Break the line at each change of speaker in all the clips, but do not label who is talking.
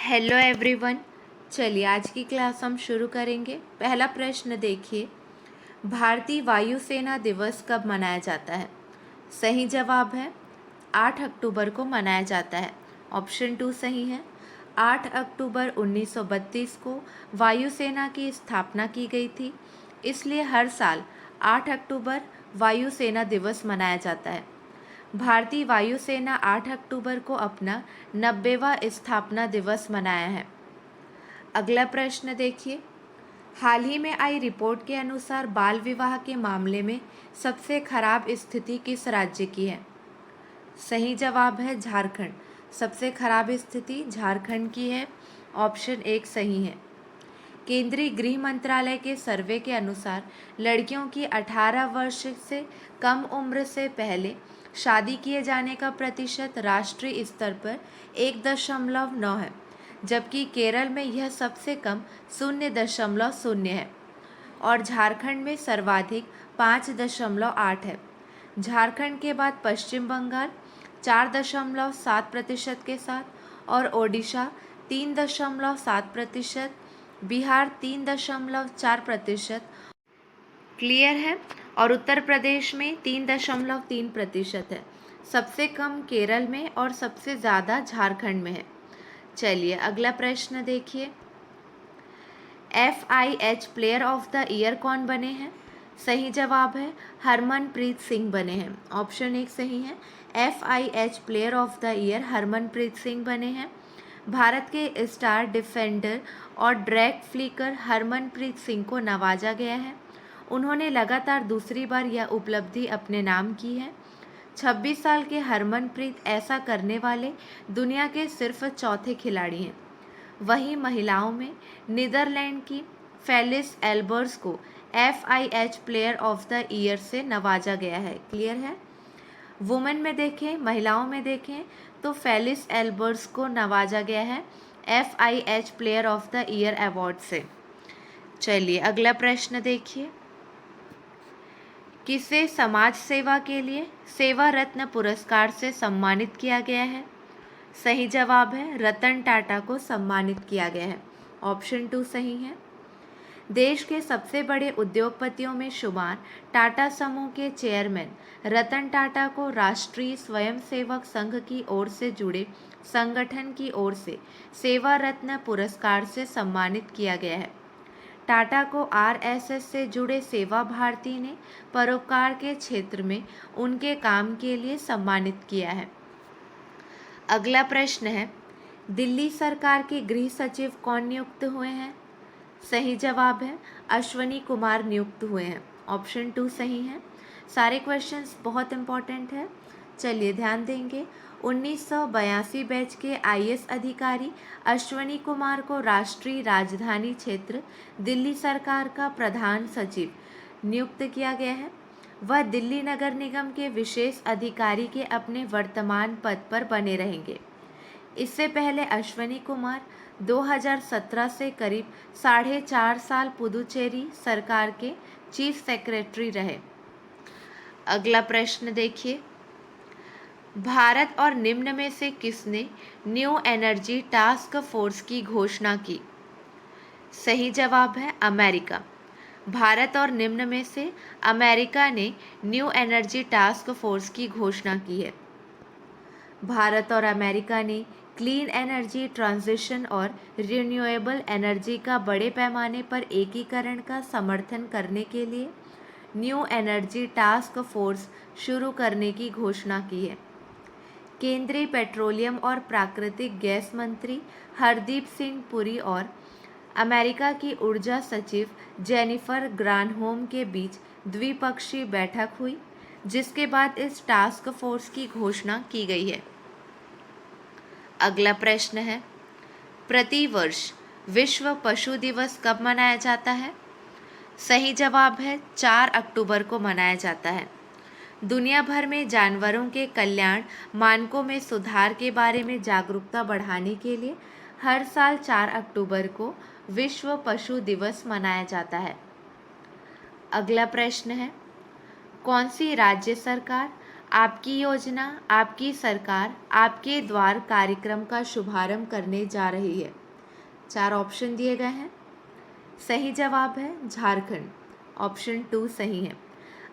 Hello everyone. चलिए आज की क्लास हम शुरू करेंगे। पहला प्रश्न देखिए, भारतीय वायुसेना दिवस कब मनाया जाता है? सही जवाब है 8 अक्टूबर को मनाया जाता है। ऑप्शन 2 सही है। 8 अक्टूबर 1932 को वायुसेना की स्थापना की गई थी, इसलिए हर साल 8 अक्टूबर वायुसेना दिवस मनाया जाता है। भारतीय वायुसेना 8 अक्टूबर को अपना 90वां स्थापना दिवस मनाया है। अगला प्रश्न देखिए, हाल ही में आई रिपोर्ट के अनुसार बाल विवाह के मामले में सबसे खराब स्थिति किस राज्य की है? सही जवाब है झारखंड। सबसे खराब स्थिति झारखंड की है। ऑप्शन 1 सही है। केंद्रीय गृह मंत्रालय के सर्वे के अनुसार लड़कियों की 18 वर्ष से कम उम्र से पहले शादी किए जाने का प्रतिशत राष्ट्रीय स्तर पर 1.9 है, जबकि केरल में यह सबसे कम 0.0 है और झारखंड में सर्वाधिक 5.8 है। झारखंड के बाद पश्चिम बंगाल 4.7% के साथ और ओडिशा 3.7%, बिहार 3.4%, क्लियर है, और उत्तर प्रदेश में 3.3% है। सबसे कम केरल में और सबसे ज़्यादा झारखंड में है। चलिए अगला प्रश्न देखिए, FIH player of the year कौन बने हैं? सही जवाब है हरमनप्रीत सिंह बने हैं। ऑप्शन 1 सही है। FIH player of the year Harmanpreet Singh बने हैं। भारत के स्टार डिफेंडर और ड्रैग फ्लिकर हरमनप्रीत सिंह को नवाजा गया है। उन्होंने लगातार दूसरी बार यह उपलब्धि अपने नाम की है। 26 साल के हरमनप्रीत ऐसा करने वाले दुनिया के सिर्फ चौथे खिलाड़ी हैं। वहीं महिलाओं में नीदरलैंड की फेलिस एल्बर्स को FIH player of the year से नवाजा गया है। क्लियर है। वुमेन में देखें, महिलाओं में देखें तो फेलिस एल्बर्स को नवाजा गया है FIH player of the year award से। चलिए अगला प्रश्न देखिए, किसे समाज सेवा के लिए सेवा रत्न पुरस्कार से सम्मानित किया गया है? सही जवाब है रतन टाटा को सम्मानित किया गया है। ऑप्शन 2 सही है। देश के सबसे बड़े उद्योगपतियों में शुमार टाटा समूह के चेयरमैन रतन टाटा को राष्ट्रीय स्वयंसेवक संघ की ओर से जुड़े संगठन की ओर से सेवा रत्न पुरस्कार से सम्मानित किया गया है। टाटा को RSS से जुड़े सेवा भारती ने परोपकार के क्षेत्र में उनके काम के लिए सम्मानित किया है। अगला प्रश्न है, दिल्ली सरकार के गृह सचिव कौन नियुक्त हुए हैं? सही जवाब है अश्वनी कुमार नियुक्त हुए हैं। ऑप्शन 2 सही है। सारे क्वेश्चंस बहुत इंपॉर्टेंट है। चलिए ध्यान देंगे। 1982 बैच के IAS अधिकारी अश्वनी कुमार को राष्ट्रीय राजधानी क्षेत्र दिल्ली सरकार का प्रधान सचिव नियुक्त किया गया है। वह दिल्ली नगर निगम के विशेष अधिकारी के अपने वर्तमान पद पर बने रहेंगे। इससे पहले अश्वनी कुमार 2017 से करीब 4.5 साल पुदुचेरी सरकार के चीफ सेक्रेटरी रहे। अगला प्रश्न देखिए, भारत और निम्न में से किसने न्यू एनर्जी टास्क फोर्स की घोषणा की? सही जवाब है अमेरिका। भारत और निम्न में से अमेरिका ने न्यू एनर्जी टास्क फोर्स की घोषणा की है। भारत और अमेरिका ने क्लीन एनर्जी ट्रांजिशन और रिन्यूएबल एनर्जी का बड़े पैमाने पर एकीकरण का समर्थन करने के लिए न्यू एनर्जी टास्क फोर्स शुरू करने की घोषणा की है। केंद्रीय पेट्रोलियम और प्राकृतिक गैस मंत्री हरदीप सिंह पुरी और अमेरिका की ऊर्जा सचिव जेनिफर ग्रानहोम के बीच द्विपक्षीय बैठक हुई, जिसके बाद इस टास्क फोर्स की घोषणा की गई है। अगला प्रश्न है, प्रतिवर्ष विश्व पशु दिवस कब मनाया जाता है? सही जवाब है 4 अक्टूबर को मनाया जाता है। दुनिया भर में जानवरों के कल्याण मानकों में सुधार के बारे में जागरूकता बढ़ाने के लिए हर साल 4 अक्टूबर को विश्व पशु दिवस मनाया जाता है। अगला प्रश्न है, कौन सी राज्य सरकार आपकी योजना, आपकी सरकार, आपके द्वार कार्यक्रम का शुभारंभ करने जा रही है। 4 ऑप्शन दिए गए हैं। सही जवाब है झारखंड। ऑप्शन 2 सही है।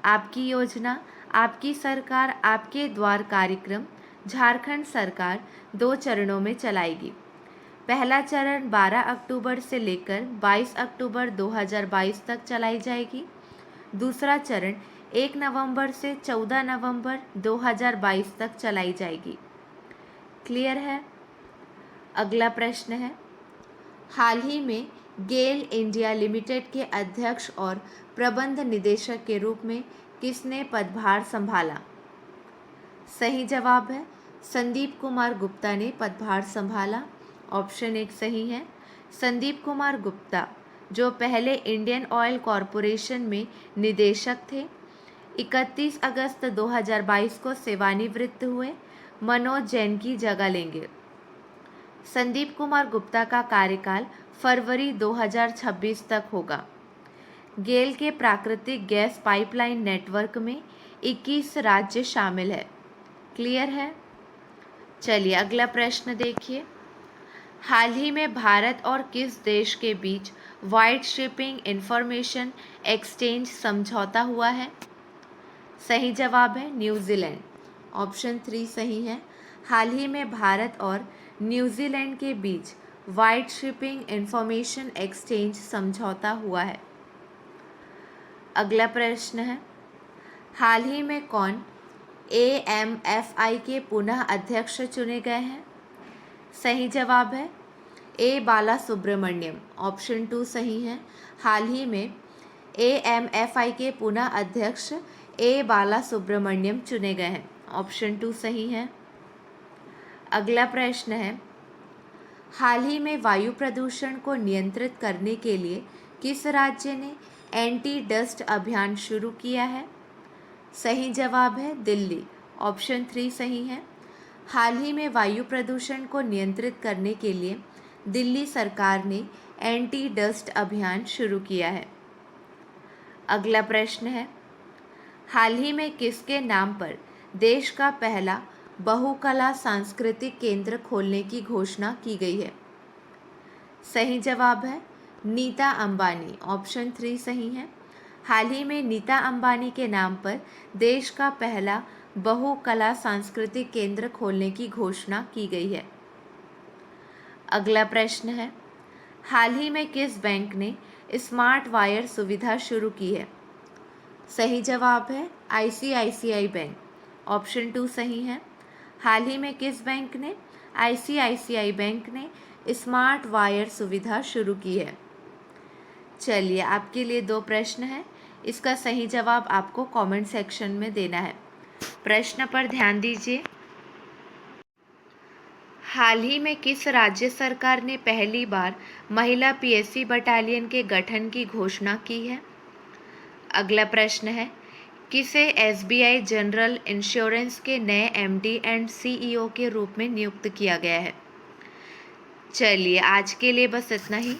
आपकी योजना, आपकी सरकार, आपके द्वार कार्यक्रम झारखंड सरकार 2 चरणों में चलाएगी। पहला चरण 12 अक्टूबर से लेकर 22 अक्टूबर 2022 तक चलाई जाएगी। दूसरा चरण 1 नवंबर से 14 नवंबर 2022 तक चलाई जाएगी। क्लियर है? अगला प्रश्न है, हाल ही में गेल इंडिया लिमिटेड के अध्यक्ष और प्रबंध निदेशक के रूप में किसने पदभार संभाला? सही जवाब है संदीप कुमार गुप्ता ने पदभार संभाला। ऑप्शन 1 सही है। संदीप कुमार गुप्ता जो पहले इंडियन ऑयल कॉरपोरेशन में निदेशक थे, 31 अगस्त 2022 को सेवानिवृत्त हुए, मनोज जैन की जगह लेंगे। संदीप कुमार गुप्ता का कार्यकाल फरवरी 2026 तक होगा। गेल के प्राकृतिक गैस पाइपलाइन नेटवर्क में 21 राज्य शामिल है। क्लियर है? चलिए अगला प्रश्न देखिए। हाल ही में भारत और किस देश के बीच वाइड शिपिंग इंफॉर्मेशन एक्सचेंज समझौता हुआ है? सही जवाब है न्यूजीलैंड। ऑप्शन 3 सही है। हाल ही में भारत और न्यूजीलैंड के बीच वाइड शिपिंग इंफॉर्मेशन एक्सचेंज समझौता हुआ है। अगला प्रश्न है, हाल ही में कौन AMFI के पुनः अध्यक्ष चुने गए हैं? सही जवाब है A बाला सुब्रमण्यम। ऑप्शन 2 सही है। हाल ही में AMFI के पुनः अध्यक्ष A बाला सुब्रमण्यम चुने गए हैं। ऑप्शन 2 सही है। अगला प्रश्न है, हाल ही में वायु प्रदूषण को नियंत्रित करने के लिए किस राज्य ने एंटी डस्ट अभियान शुरू किया है? सही जवाब है दिल्ली। ऑप्शन 3 सही है। हाल ही में वायु प्रदूषण को नियंत्रित करने के लिए दिल्ली सरकार ने एंटी डस्ट अभियान शुरू किया है। अगला प्रश्न है, हाल ही में किसके नाम पर देश का पहला बहुकला सांस्कृतिक केंद्र खोलने की घोषणा की गई है? सही जवाब है नीता अंबानी। ऑप्शन 3 सही है। हाल ही में नीता अंबानी के नाम पर देश का पहला बहुकला सांस्कृतिक केंद्र खोलने की घोषणा की गई है। अगला प्रश्न है, हाल ही में किस बैंक ने स्मार्ट वायर सुविधा शुरू की है? सही जवाब है ICICI बैंक। ऑप्शन 2 सही है। हाल ही में किस बैंक ने ICICI बैंक ने स्मार्ट वायर सुविधा शुरू की है? चलिए आपके लिए 2 प्रश्न हैं, इसका सही जवाब आपको कमेंट सेक्शन में देना है। प्रश्न पर ध्यान दीजिए। हाल ही में किस राज्य सरकार ने पहली बार महिला PSC बटालियन के गठन की घोषणा की है? अगला प्रश्न है, किसे SBI जनरल इंश्योरेंस के नए MD एंड CEO के रूप में नियुक्त किया गया है? चलिए आज के लिए बस इतना ही।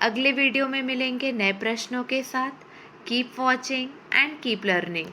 अगले वीडियो में मिलेंगे नए प्रश्नों के साथ। Keep watching and keep learning.